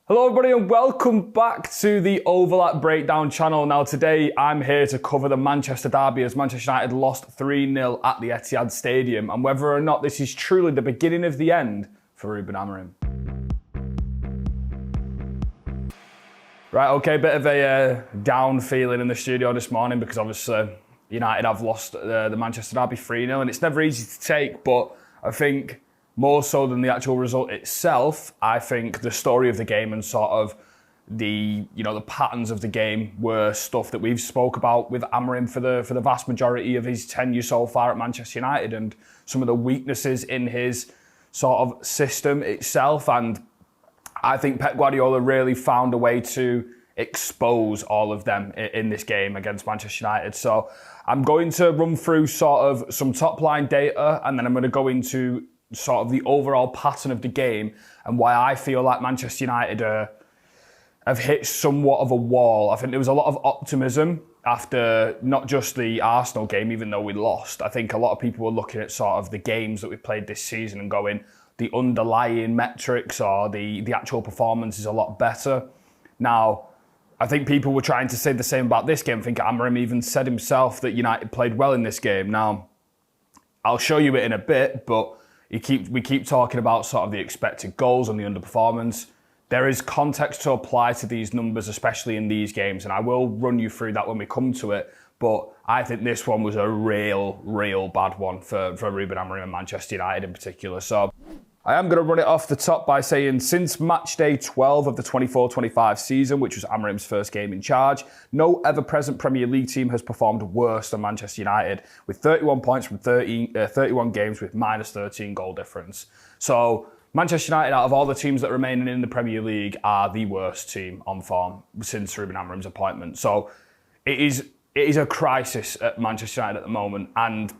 Hello everybody and welcome back to the Overlap Breakdown channel. Now today I'm here to cover the Manchester derby as Manchester United lost 3-0 at the Etihad Stadium and whether or not this is truly the beginning of the end for Ruben Amorim. Right, okay, bit of a down feeling in the studio this morning because obviously United have lost the Manchester derby 3-0 and it's never easy to take, but I think more so than the actual result itself, I think the story of the game and sort of the patterns of the game were stuff that we've spoke about with Amorim for the vast majority of his tenure so far at Manchester United and some of the weaknesses in his sort of system itself. And I think Pep Guardiola really found a way to expose all of them in this game against Manchester United. So I'm going to run through sort of some top line data and then I'm going to go into sort of the overall pattern of the game and why I feel like Manchester United have hit somewhat of a wall. I think there was a lot of optimism after not just the Arsenal game, even though we lost. I think a lot of people were looking at sort of the games that we played this season and going, the underlying metrics or the actual performance is a lot better. Now, I think people were trying to say the same about this game. I think Amorim even said himself that United played well in this game. Now, I'll show you it in a bit, but we keep talking about sort of the expected goals and the underperformance. There is context to apply to these numbers, especially in these games, and I will run you through that when we come to it. But I think this one was a real bad one for Ruben Amorim and Manchester United in particular. So I am going to run it off the top by saying since match day 12 of the 24-25 season, which was Amorim's first game in charge, no ever-present Premier League team has performed worse than Manchester United, with 31 points from 31 games with minus 13 goal difference. So Manchester United, out of all the teams that remain in the Premier League, are the worst team on form since Ruben Amorim's appointment. So it is a crisis at Manchester United at the moment. And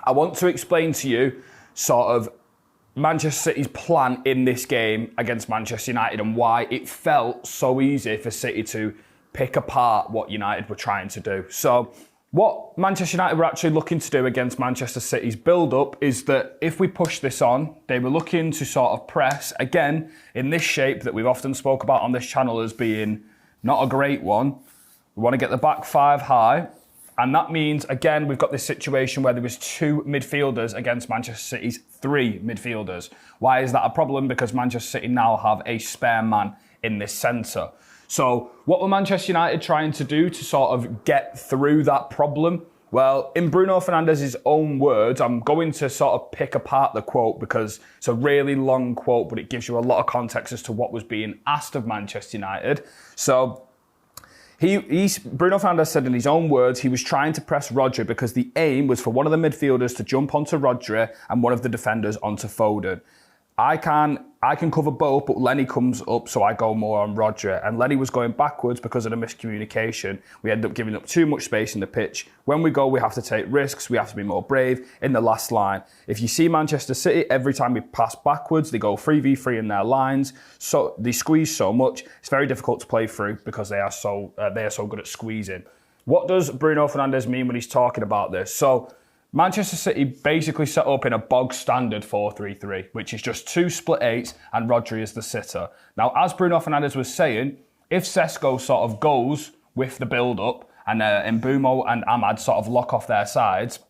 I want to explain to you sort of Manchester City's plan in this game against Manchester United and why it felt so easy for City to pick apart what United were trying to do. So what Manchester United were actually looking to do against Manchester City's build-up is that if we push this on, they were looking to sort of press, again, in this shape that we've often spoke about on this channel as being not a great one. We want to get the back five high. And that means, again, we've got this situation where there was two midfielders against Manchester City's three midfielders. Why is that a problem? Because Manchester City now have a spare man in this centre. So what were Manchester United trying to do to sort of get through that problem? Well, in Bruno Fernandes's own words, I'm going to sort of pick apart the quote because it's a really long quote, but it gives you a lot of context as to what was being asked of Manchester United. So Bruno Fernandes said in his own words, he was trying to press Rodri because the aim was for one of the midfielders to jump onto Rodri and one of the defenders onto Foden. I can cover both, but Lenny comes up, so I go more on Rodri. And Lenny was going backwards because of the miscommunication. We ended up giving up too much space in the pitch. When we go, we have to take risks. We have to be more brave in the last line. If you see Manchester City, every time we pass backwards, they go 3v3 in their lines. So they squeeze so much, it's very difficult to play through because they are so good at squeezing. What does Bruno Fernandes mean when he's talking about this? So Manchester City basically set up in a bog standard 4-3-3, which is just two split eights and Rodri is the sitter. Now, as Bruno Fernandes was saying, if Sesko sort of goes with the build-up and Mbeumo and Ahmad sort of lock off their sides,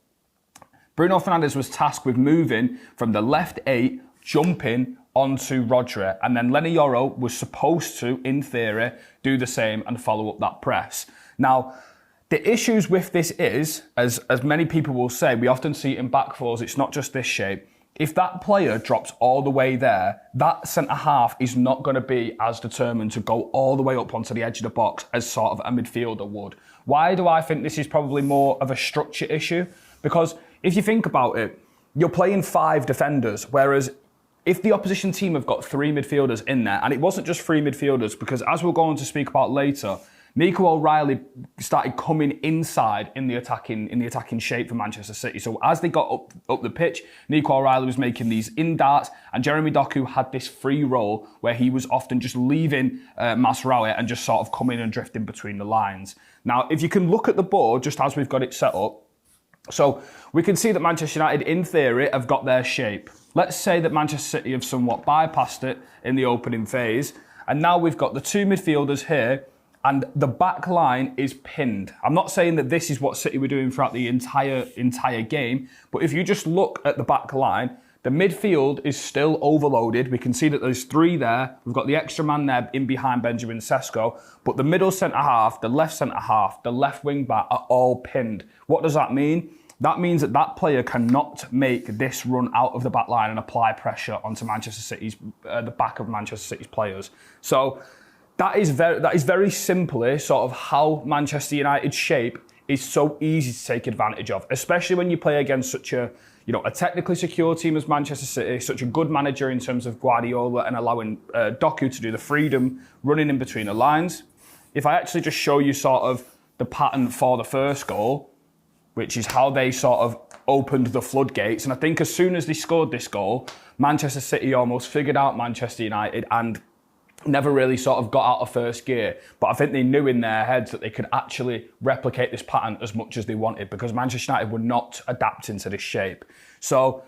Bruno Fernandes was tasked with moving from the left eight, jumping onto Rodri, and then Lenny Yoro was supposed to, in theory, do the same and follow up that press. Now, the issues with this is, as many people will say, we often see it in back fours, it's not just this shape. If that player drops all the way there, that centre-half is not going to be as determined to go all the way up onto the edge of the box as sort of a midfielder would. Why do I think this is probably more of a structure issue? Because if you think about it, you're playing five defenders, whereas if the opposition team have got three midfielders in there, and it wasn't just three midfielders, because as we're going to speak about later, Nico O'Reilly started coming inside in the attacking shape for Manchester City. So as they got up the pitch, Nico O'Reilly was making these in darts, and Jeremy Doku had this free role where he was often just leaving Masraoui and just sort of coming and drifting between the lines. Now, if you can look at the board just as we've got it set up, so we can see that Manchester United, in theory, have got their shape. Let's say that Manchester City have somewhat bypassed it in the opening phase, And now we've got the two midfielders here, and the back line is pinned. I'm not saying that this is what City were doing throughout the entire game, but if you just look at the back line, the midfield is still overloaded. We can see that there's three there. We've got the extra man there in behind Benjamin Sesko, but the middle centre-half, the left centre-half, the left wing-back are all pinned. What does that mean? That means that that player cannot make this run out of the back line and apply pressure onto Manchester City's, the back of Manchester City's players. So that is very simply sort of how Manchester United's shape is so easy to take advantage of, especially when you play against such a technically secure team as Manchester City, such a good manager in terms of Guardiola and allowing Doku to do the freedom running in between the lines. If I actually just show you sort of the pattern for the first goal, which is how they sort of opened the floodgates. And I think as soon as they scored this goal, Manchester City almost figured out Manchester United and never really sort of got out of first gear. But I think they knew in their heads that they could actually replicate this pattern as much as they wanted, because Manchester United were not adapting to this shape. So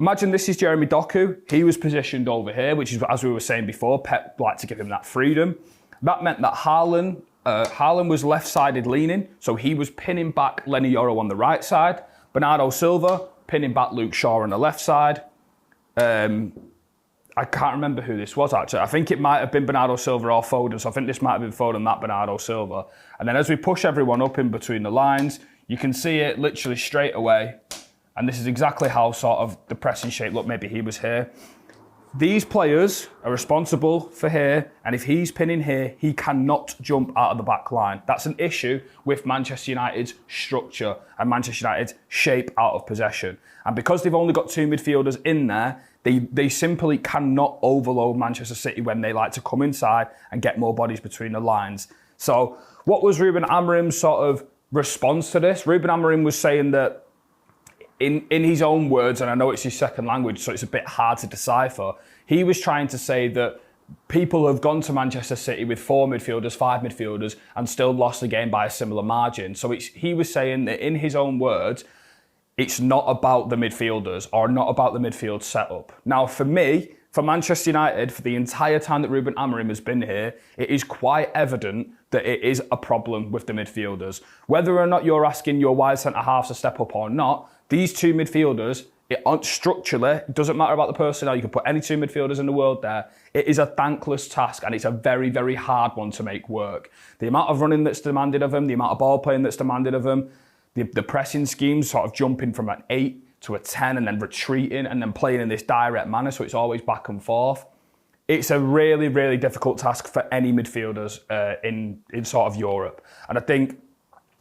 imagine this is Jeremy Doku. He was positioned over here, which is, as we were saying before, Pep liked to give him that freedom. That meant that Haaland was left-sided leaning, so he was pinning back Lenny Yoro on the right side. Bernardo Silva pinning back Luke Shaw on the left side. I can't remember who this was, actually. I think it might have been Bernardo Silva or Foden, so I think this might have been Foden, that Bernardo Silva. And then as we push everyone up in between the lines, you can see it literally straight away. And this is exactly how sort of the pressing shape looked. Maybe he was here. These players are responsible for here, and if he's pinning here, he cannot jump out of the back line. That's an issue with Manchester United's structure and Manchester United's shape out of possession. And because they've only got two midfielders in there, they simply cannot overload Manchester City when they like to come inside and get more bodies between the lines. So what was Ruben Amorim's sort of response to this? Ruben Amorim was saying that in his own words, and I know it's his second language, so it's a bit hard to decipher, he was trying to say that people have gone to Manchester City with 4 midfielders, 5 midfielders, and still lost the game by a similar margin. So he was saying that in his own words, it's not about the midfielders or not about the midfield setup. Now, for me, for Manchester United, for the entire time that Ruben Amorim has been here, it is quite evident that it is a problem with the midfielders. Whether or not you're asking your wide centre-halves to step up or not, these two midfielders, structurally, it doesn't matter about the personnel, you can put any two midfielders in the world there. It is a thankless task, and it's a very, very hard one to make work. The amount of running that's demanded of them, the amount of ball playing that's demanded of them, the pressing schemes, sort of jumping from an 8 to a 10 and then retreating and then playing in this direct manner, so it's always back and forth. It's a really, really difficult task for any midfielders in sort of Europe. And I think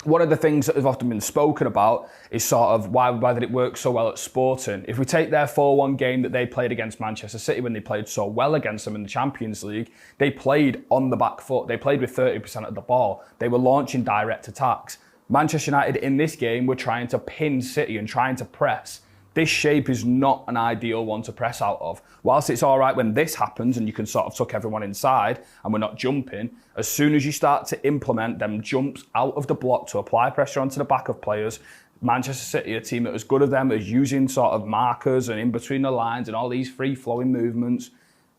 one of the things that have often been spoken about is sort of why did it work so well at Sporting? If we take their 4-1 game that they played against Manchester City when they played so well against them in the Champions League, they played on the back foot. They played with 30% of the ball. They were launching direct attacks. Manchester United in this game were trying to pin City and trying to press. This shape is not an ideal one to press out of. Whilst it's all right when this happens and you can sort of tuck everyone inside and we're not jumping, as soon as you start to implement them jumps out of the block to apply pressure onto the back of players, Manchester City, a team that as good as them as using sort of markers and in between the lines and all these free-flowing movements,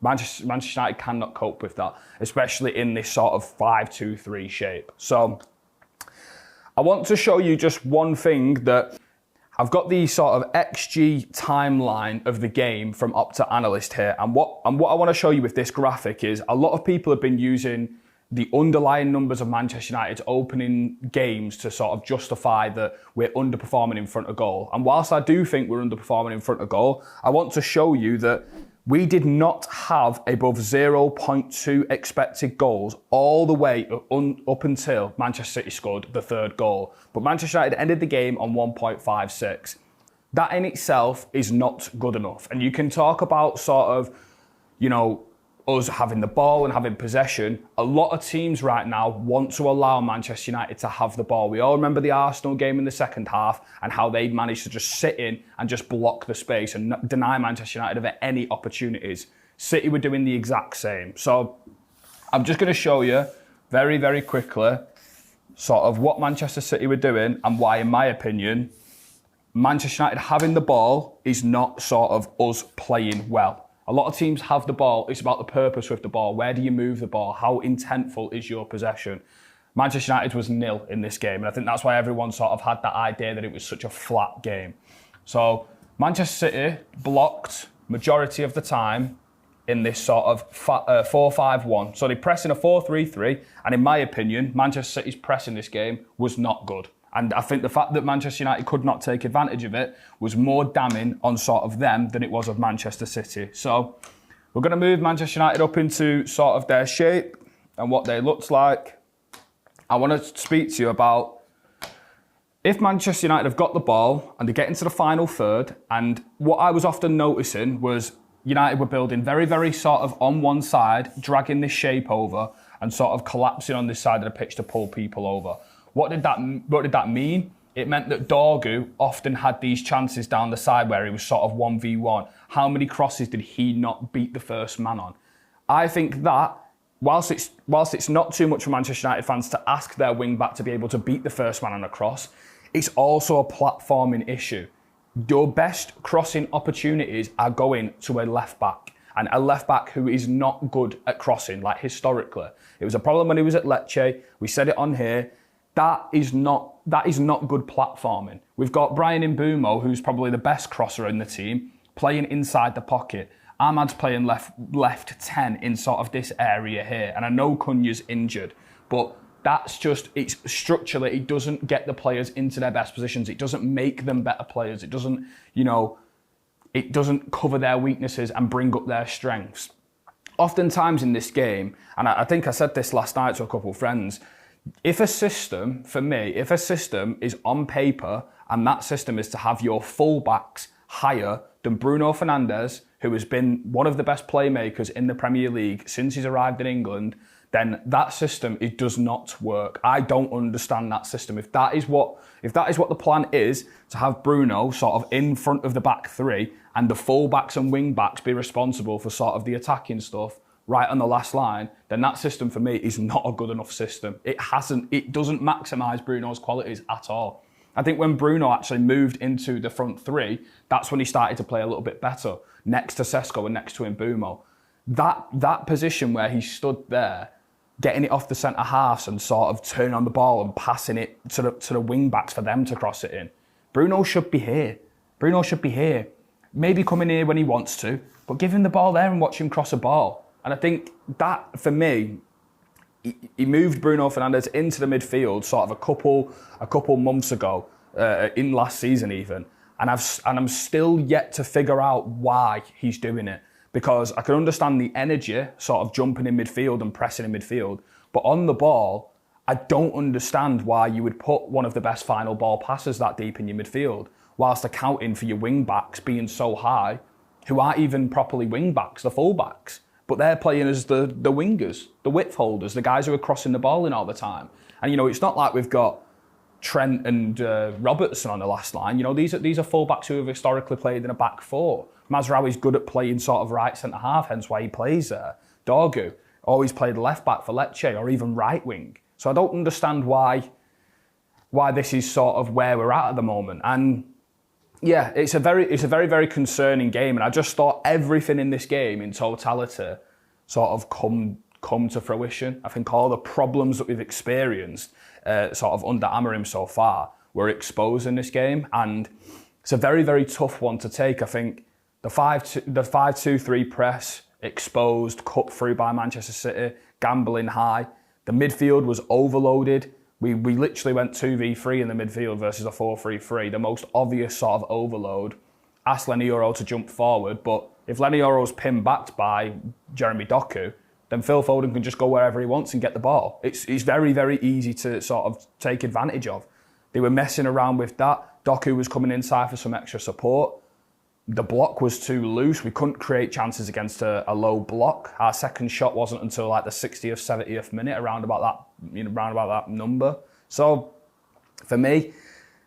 Manchester United cannot cope with that, especially in this sort of 5-2-3 shape. So I want to show you just one thing that I've got the sort of XG timeline of the game from Opta Analyst here. And what I want to show you with this graphic is a lot of people have been using the underlying numbers of Manchester United's opening games to sort of justify that we're underperforming in front of goal. And whilst I do think we're underperforming in front of goal, I want to show you that we did not have above 0.2 expected goals all the way up until Manchester City scored the third goal. But Manchester United ended the game on 1.56. That in itself is not good enough. And you can talk about sort of, us having the ball and having possession. A lot of teams right now want to allow Manchester United to have the ball. We all remember the Arsenal game in the second half and how they managed to just sit in and just block the space and deny Manchester United of any opportunities. City were doing the exact same. So I'm just going to show you very, very quickly sort of what Manchester City were doing and why, in my opinion, Manchester United having the ball is not sort of us playing well. A lot of teams have the ball. It's about the purpose with the ball. Where do you move the ball? How intentful is your possession? Manchester United was nil in this game, and I think that's why everyone sort of had that idea that it was such a flat game. So Manchester City blocked majority of the time in this sort of 4-5-1. So they press in a 4-3-3, and in my opinion, Manchester City's press in this game was not good. And I think the fact that Manchester United could not take advantage of it was more damning on sort of them than it was of Manchester City. So we're going to move Manchester United up into sort of their shape and what they looked like. I want to speak to you about if Manchester United have got the ball and they get into the final third, and what I was often noticing was United were building very, very sort of on one side, dragging this shape over and sort of collapsing on this side of the pitch to pull people over. What did that mean? It meant that Dorgu often had these chances down the side where he was sort of 1v1. How many crosses did he not beat the first man on? I think that whilst it's not too much for Manchester United fans to ask their wing back to be able to beat the first man on a cross, it's also a platforming issue. Your best crossing opportunities are going to a left back, and a left back who is not good at crossing, like historically. It was a problem when he was at Lecce. We said it on here. That is not good platforming. We've got Brian Mbeumo, who's probably the best crosser in the team, playing inside the pocket. Ahmad's playing left 10 in sort of this area here. And I know Cunha's injured, but that's just, it's structurally, it doesn't get the players into their best positions. It doesn't make them better players. It doesn't, it doesn't cover their weaknesses and bring up their strengths. Oftentimes in this game, and I think I said this last night to a couple of friends, if a system is on paper and that system is to have your full-backs higher than Bruno Fernandes, who has been one of the best playmakers in the Premier League since he's arrived in England, then that system, it does not work. I don't understand that system. If that is what the plan is, to have Bruno sort of in front of the back three and the full-backs and wing-backs be responsible for sort of the attacking stuff right on the last line, then that system for me is not a good enough system. It doesn't maximise Bruno's qualities at all. I think when Bruno actually moved into the front three, that's when he started to play a little bit better, next to Sesko and next to Mbeumo. That position where he stood there, getting it off the centre halves and sort of turning on the ball and passing it to the wing backs for them to cross it in. Bruno should be here. Maybe coming here when he wants to, but give him the ball there and watch him cross a ball. And I think that, for me, he moved Bruno Fernandes into the midfield sort of a couple months ago, in last season even, and I'm still yet to figure out why he's doing it, because I can understand the energy sort of jumping in midfield and pressing in midfield, but on the ball, I don't understand why you would put one of the best final ball passers that deep in your midfield, whilst accounting for your wing backs being so high, who aren't even properly wing backs, the full backs. But they're playing as the wingers, the width holders, the guys who are crossing the ball in all the time. And, it's not like we've got Trent and Robertson on the last line. These are full-backs who have historically played in a back four. Mazraoui's good at playing sort of right centre-half, hence why he plays there. Dorgu always played left-back for Lecce, or even right wing. So I don't understand why this is sort of where we're at the moment. And yeah, it's a very, very concerning game, and I just thought everything in this game in totality sort of come to fruition. I think all the problems that we've experienced sort of under Amorim so far were exposed in this game, and it's a very, very tough one to take. I think the 5-2-3 press exposed, cut through by Manchester City, gambling high. The midfield was overloaded. We literally went 2v3 in the midfield versus a 4-3-3, the most obvious sort of overload. Asked Lenny Yoro to jump forward, but if Lenny Yoro's pinned back by Jeremy Doku, then Phil Foden can just go wherever he wants and get the ball. It's very, very easy to sort of take advantage of. They were messing around with that. Doku was coming inside for some extra support. The block was too loose. We couldn't create chances against a low block. Our second shot wasn't until like the 60th, 70th minute, around about that number. So for me,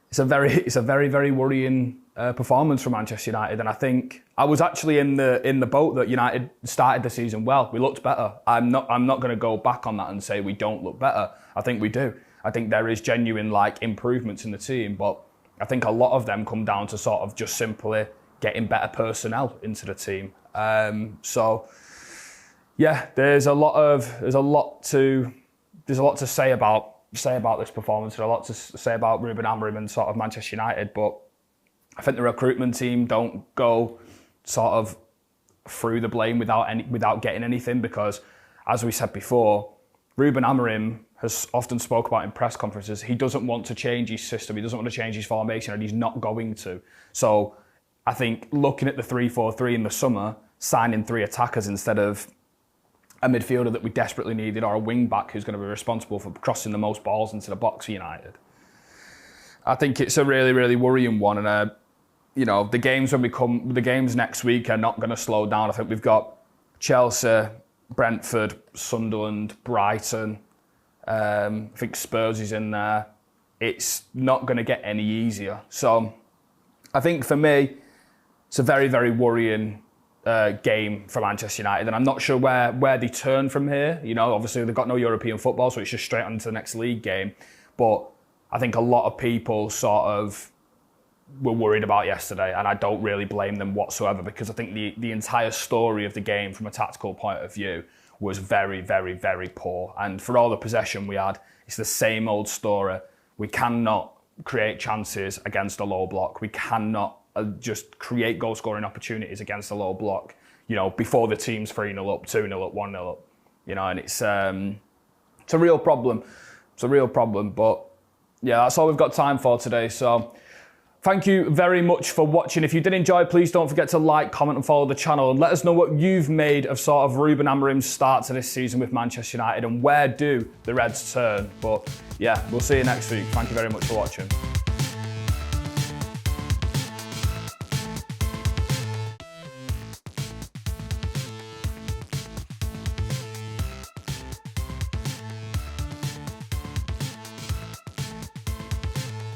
it's a very, very worrying performance from Manchester United. And I think I was actually in the boat that United started the season well. We looked better. I'm not going to go back on that and say we don't look better. I think we do. I think there is genuine improvements in the team, but I think a lot of them come down to sort of just simply getting better personnel into the team. So yeah, there's a lot to say about this performance, and a lot to say about Ruben Amorim and sort of Manchester United. But I think the recruitment team don't go sort of through the blame without getting anything, because, as we said before, Ruben Amorim has often spoke about in press conferences, he doesn't want to change his system, he doesn't want to change his formation, and he's not going to. So I think looking at the 3-4-3 in the summer, signing 3 attackers instead of a midfielder that we desperately needed, or a wing back who's going to be responsible for crossing the most balls into the box for United, I think it's a really, really worrying one. And the games next week are not going to slow down. I think we've got Chelsea, Brentford, Sunderland, Brighton. I think Spurs is in there. It's not going to get any easier. So I think for me, it's a very, very worrying game for Manchester United, and I'm not sure where they turn from here. Obviously they've got no European football, so it's just straight on to the next league game. But I think a lot of people sort of were worried about yesterday, and I don't really blame them whatsoever, because I think the entire story of the game from a tactical point of view was very, very, very poor. And for all the possession we had, it's the same old story. We cannot create chances against a low block. We cannot just create goal-scoring opportunities against a low block, before the team's 3-0 up, 2-0 up, 1-0 up. And it's a real problem. It's a real problem. But yeah, that's all we've got time for today. So thank you very much for watching. If you did enjoy, please don't forget to like, comment and follow the channel, and let us know what you've made of sort of Ruben Amorim's start to this season with Manchester United, and where do the Reds turn. But yeah, we'll see you next week. Thank you very much for watching.